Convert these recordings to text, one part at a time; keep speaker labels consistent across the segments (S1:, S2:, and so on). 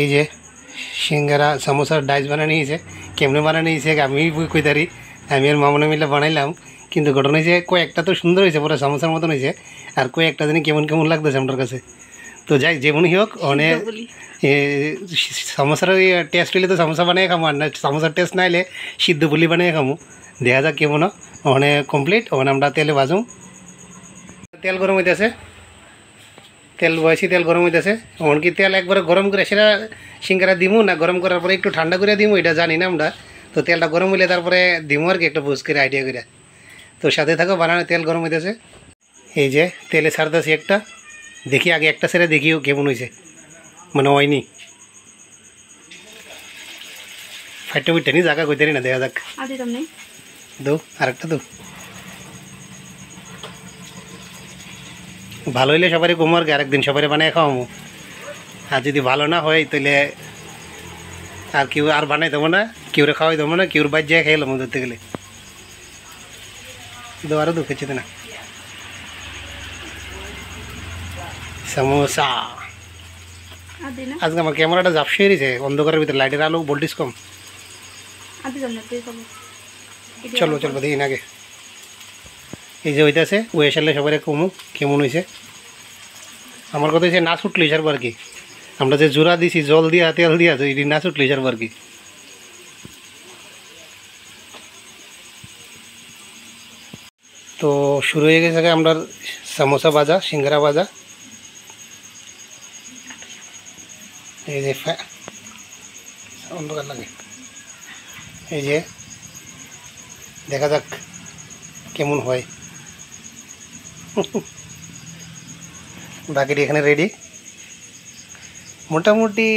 S1: এই যে সিঙ্গারা সমোসার ডাইস বানিয়ে নিয়েছে। কেমনে বানিয়ে নিয়েছে আমি কইতারি, আমি আর মামনে মিলে বানাইলাম। কিন্তু ঘটনা হয়েছে কয়েকটা তো সুন্দর হয়েছে, পুরো সমোসার মতন হয়েছে, আর কয়েকটা জানি কেমন কেমন লাগতেছে আমার কাছে। তো যাই যেমনই হোক, অনেক সমোসার টেস্ট হইলে তো সমোসা বানিয়ে খামো, আর না সমোসার টেস্ট না হলে সিদ্ধ পুলি বানিয়ে খামো। দেখা যাক কেমন ওখানে কমপ্লিট। ওখানে আমরা তেলে ভাজুম, তেল গরম হইতেছে, তেল বয়সী তেল গরম হইতেছে। এমনকি তেল একবারে গরম করে সেটা সিঙ্গারা দিমু না গরম করার পরে একটু ঠান্ডা করে দিমু এটা জানি না আমরা। তো তেলটা গরম হইলে তারপরে দিমু আর কি, একটা বুঝ করে আইডিয়া করে। তো সাথে থাকো, বানানো তেল গরম হইতেছে। এই যে তেলে ছাড়তেছি একটা, দেখি আগে একটা ছেড়ে দেখিও কেমন হয়েছে, মানে হয়নি ফাইটটা উইটটা নি জায়গা কইতে না, দেখা যাক। দো আরেকটা দো, ভালো হইলে সবারই কমো আর কি, আরেকদিন সবারই বানিয়ে খাওয়ামো। আর যদি ভালো না হয় তাহলে আর কেউ আর বানাই দেবো না, কেউরে খাওয়াই দেবো না, কেউর বাইর যায় খাইলাম ধরতে গেলে। দো আরও দু খেয়েছে না সমোসা। আজকে আমার ক্যামেরাটা ঝাপসে গেছে অন্ধকারের ভিতরে, লাইটের আলো ভোল্টেজ কম। চলো চলো দেখি আগে। এই যে হইতেছে ও এসালে সবাই কমু কেমন হয়েছে। আমার কথা হচ্ছে না ছুটলে সারবো আর কি, আমরা যে জোড়া দিছি জল দিয়া তেল দিয়া এটি না ছুটলে সারবো আর কি। তো শুরু হয়ে গেছে আমরা সমোসা ভাজা, সিঙ্গারা ভাজা। এই যে অন্ধকার লাগে, এই যে দেখা যাক কেমন হয়। বাকিটি এখানে রেডি, মোটামুটি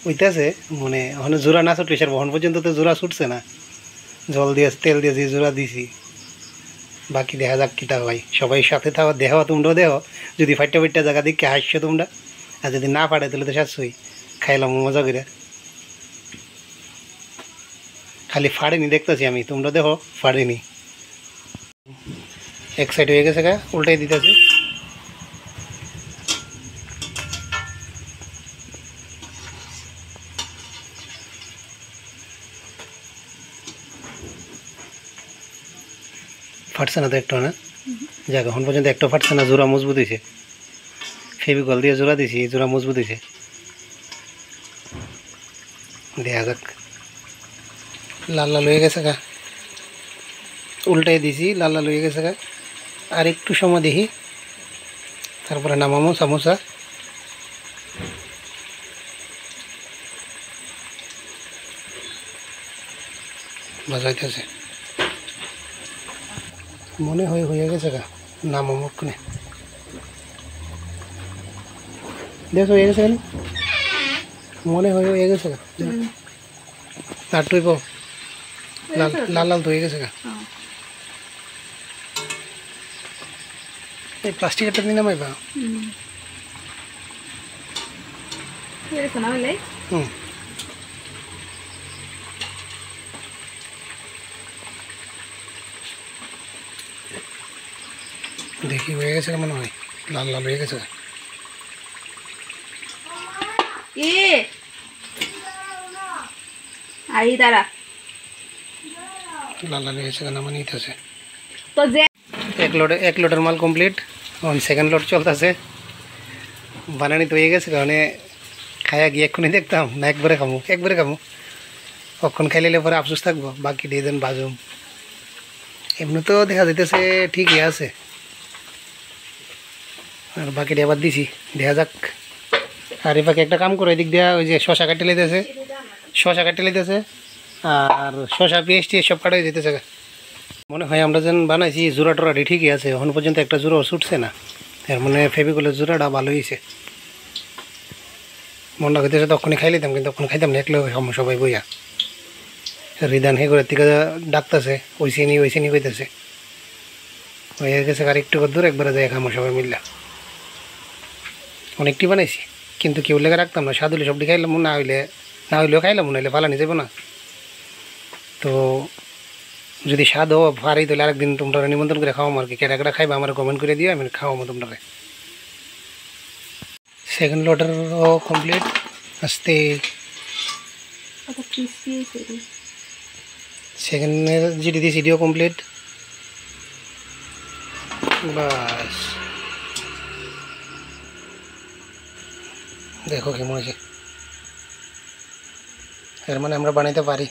S1: হইতেছে। মানে ওখানে জোড়া না ছুটলে স্যার বহন পর্যন্ত তো জোড়া ছুটছে না, জল দিয়ে তেল দিয়েছি জোড়া দিছি। বাকি দেখা যাক কীটা হয়। সবাই সাথে থাকো, দেখো তোমরাও দেখো, যদি ফাইটটা ফাইটটা জায়গা দিকে হাসছো তোমরা, আর যদি না পারে তাহলে তো শাসই খাইলাম মজা করে। খালি ফাড়েনি দেখতেছি আমি, তোমরা দেখো ফাড়েনি। এক সাইড হয়ে গেছে গা, উল্টাই দিতেছি। ফাটছে না তো একটু না, যাক এখন পর্যন্ত একটু ফাটছে না, জোড়া মজবুত হয়েছে। ফেভিকল দিয়ে জোড়া দিছি, জোড়া মজবুত হয়েছে। দেখা যাক। লাল লাল হয়ে গেছে গা, উল্টাই দিছি, লাল লাল হয়ে গেছে গা। আর একটু সময় দেখি, তারপরে নামামো সমোসা। বাজাইতেছে মনে হয় হয়ে গেছে গা, নামামো কোনে দেখো হয়ে গেছে, মনে হয় হয়ে গেছে গা। আর তুই লাল লাল লাল তো হয়ে গেছে গা। এই প্লাস্টিক একটা নিয়ে নামাইবা। দেখি হয়ে গেছে মনে হয়, লাল লাল হয়ে গেছে। লাল লাল হয়ে গেছে, নামা নিতেছে। এক লোডের মাল কমপ্লিট, সেকেন্ড লোড চলতেছে। বানানি তো হয়ে গেছে, কারণে খাইয়া গিয়ে এক্ষুনি দেখতাম না, একবারে খামো। কখন খাইলে পরে আফসোস থাকবো, বাকি দিয়ে দেন বাজুম। এমনি তো দেখা যাইতেছে ঠিকই আছে, আর বাকিটা আবার দিছি, দেখা যাক। আর এই পাখি একটা কাম করে এদিক দেওয়া, ওই যে শশা কাটতে লেগেছে, আর শশা পেঁয়াজটি সব কাটা হয়ে যেতেছে। মনে হয় আমরা যেন বানাইছি জোড়া টোড়াটি ঠিকই আছে, এখন পর্যন্ত একটা জোড়াও ছুটছে না। এর মানে ফেভিকলের জোড়াটা ভালো হয়েছে। মনটা হইতেছে তখনই খাই লিতাম, কিন্তু তখন খাইতাম না, একলেও খামো সবাই বইয়া। রিদান হে করে থেকে ডাকতেছে ওই চিনি কইতেছে, হয়ে গেছে। আর একটু দূর একবারে যায় খামো সবাই মিললা। অনেকটি বানাইছি, কিন্তু কেউ লেগে রাখতাম না, স্বাদ হলে সবটি খাইলাম, না হইলেও খাইলাম, না হইলে ফালানি যাবো না। তো যদি স্বাদ হো পারি তাহলে আরেকদিন তোমরা নিমন্ত্রণ করে খাওয়াম আর কি। কেটা খাইবা আমার কমেন্ট করে দিও, আমি খাওয়াবো তোমরা। সেকেন্ড লোডারও কমপ্লিট আসতে সেকেন্ডের যেটি দিয়ে সিডিও কমপ্লিট বাস দেখো কেমন আছে এর মানে আমরা বানাইতে পারি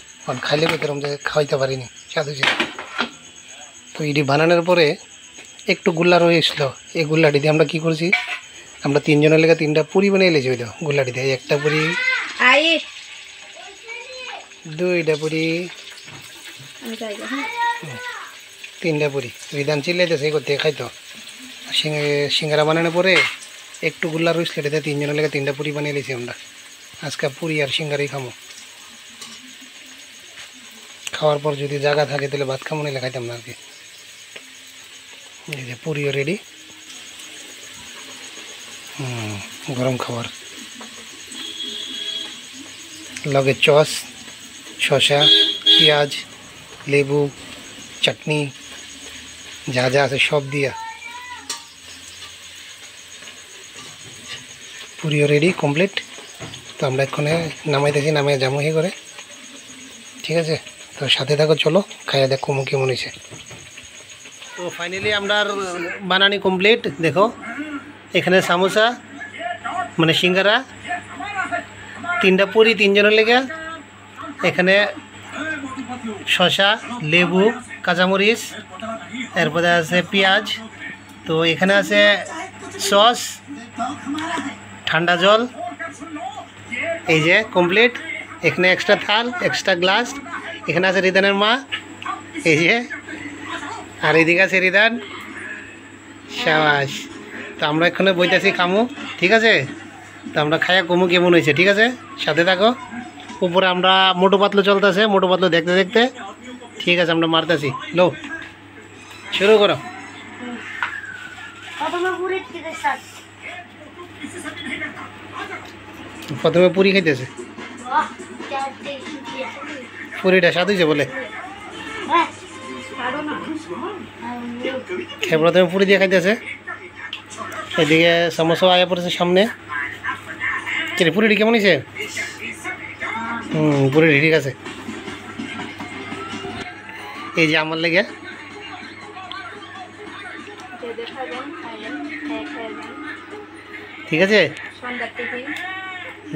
S1: খাইলে বেতরম যে খাওয়াইতে পারিনি সাধু ছিল তো এটি বানানোর পরে একটু গুল্লা রয়েছিল এই গুল্লাটি দিয়ে আমরা কী করছি আমরা তিনজনের লেগে 3টা পুরি বানিয়ে এলেছি ওই তো গুল্লাটি দিয়ে একটা পুরি 2টা পুরি 3টা পুরি বিধান চিল্লাইতে সেই করতে খাইতো সিঙ্গারা বানানোর পরে একটু গুল্লা রয়েছিল এটাতে তিনজনের লেগে 3টা পুরি বানিয়ে এলেছি আমরা আজকে পুরি আর সিঙ্গারাই খামো খাওয়ার পর যদি জায়গা থাকে তাহলে ভাত খামো নিলে খাইতাম না আর কি এই যে পুরিও রেডি গরম খাবার লগে চস শসা পেঁয়াজ লেবু চাটনি যা যা আছে সব দিয়া পুরিও রেডি কমপ্লিট তো আমরা এক্ষণে নামাইতেছি নামিয়ে যাবো হে করে ঠিক আছে তো সাথে থাকো চলো খাইয়া দেখো কেমন হয়েছে তো ফাইনালি আমরা বানানি কমপ্লিট দেখো এখানে সামোসা মানে সিঙ্গারা 3টা পুরি 3জনের লেগে এখানে শসা লেবু কাঁচামরিচ এরপরে আছে পেঁয়াজ তো এখানে আছে সস ঠান্ডা জল এই যে কমপ্লিট এখানে এক্সট্রা থাল এক্সট্রা গ্লাস এখানে আছে রিদানের মা এই যে আর এদিকে আছে রিদান শাবাশ তো আমরা এখানে বইতেছি খামু ঠিক আছে তো আমরা খাইয়া কমু কেমন হয়েছে ঠিক আছে সাথে থাকো উপরে আমরা মোটো পাতলো চলতেছে মোটো পাতলো দেখতে দেখতে ঠিক আছে আমরা মারতেছি লো শুরু করো প্রথমে পুরি খাইতেছে পুরিটা স্বাদ হয়েছে বলে প্রথমে পুরি দিয়ে খাইতেছে এদিকে সমোসা আয়া পড়েছে সামনে পুরিটি কেমন হয়েছে পুরিটি ঠিক আছে এই যে আমার লেগে ঠিক আছে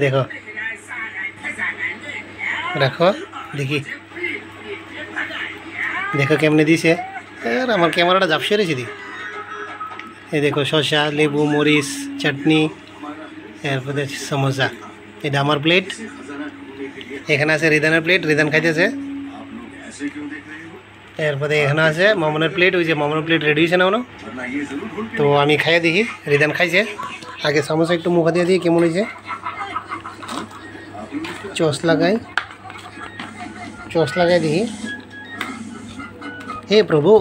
S1: দেখো রাখো দেখি দেখো কেমনে দিছে আর আমার ক্যামেরাটা ঝাপসে রেখে দিই এই দেখো শসা লেবু মরিচ চাটনি এরপরে সমোসা এটা আমার প্লেট এখানে আছে রিদানের প্লেট রিদান খাইতেছে এরপরে এখানে আছে মামনের প্লেট ওই যে মামনের প্লেট রেডি হয়েছে না ওনো তো আমি খাইয়ে দেখি রিদান খাইছে আগে সমোসা একটু মুখা দিয়ে দিই কেমন হয়েছে চস লাগাই দেখি হে প্রভু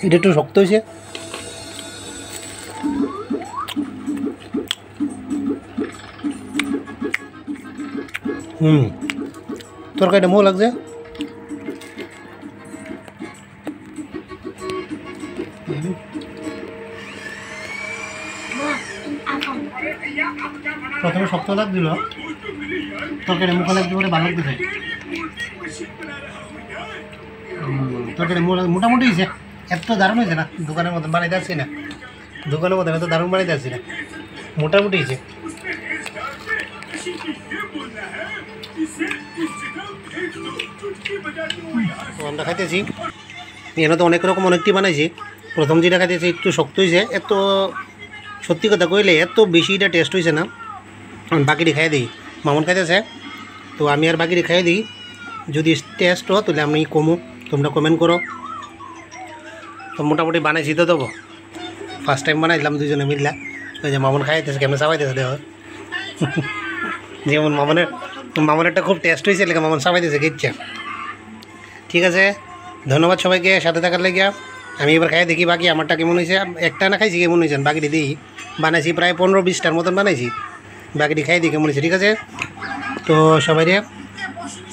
S1: এটা একটু শক্ত হয়েছে তরকারিটা মোহ লাগছে প্রথমে শক্ত লাগছিল তরকারি মুখে লাগতে পরে ভালো লাগতেছে তরকারি মোটামুটি হয়েছে এত দারুণ হয়েছে না দোকানের মতন বানাইতে আসছি না দোকানের মতন এত দারুণ বানাইতে আসছি না মোটামুটি হয়েছে আমরা খাইতেছি এখানে তো অনেক রকম অনেকটি বানাইছি প্রথম যেটা খাইতেছি একটু শক্ত হয়েছে এত সত্যি কথা কইলে এত বেশি এটা টেস্ট হয়েছে না বাকিটি খাইয়ে দিই মামন খাইতেছে তো আমি আর বাকিটি খাইয়ে দিই যদি টেস্ট হয় তাহলে আমি কমু তোমরা কমেন্ট করো তো মোটামুটি বানাইছি তো দেবো ফার্স্ট টাইম বানাইলাম দুজনে মিললা ওই যে মামন খাইতেছে কেমন চাবাইতেছে দেওয়া যেমন মামনেরটা খুব টেস্ট হয়েছে লেগে মামন চাবাইতেছে কিচ্ছা ঠিক আছে ধন্যবাদ সবাইকে সাথে থাকার লেগে আমি এবার খাই দেখি বাকি আমারটা কেমন হয়েছে একটা না খাইছি কেমন হয়েছে বাকিটি দিই বানাইছি প্রায় 15-20টার মতন বানাইছি বাকিটি খাই দিই কেমন হয়েছে ঠিক আছে তো সবাই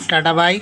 S1: টাটা বাই।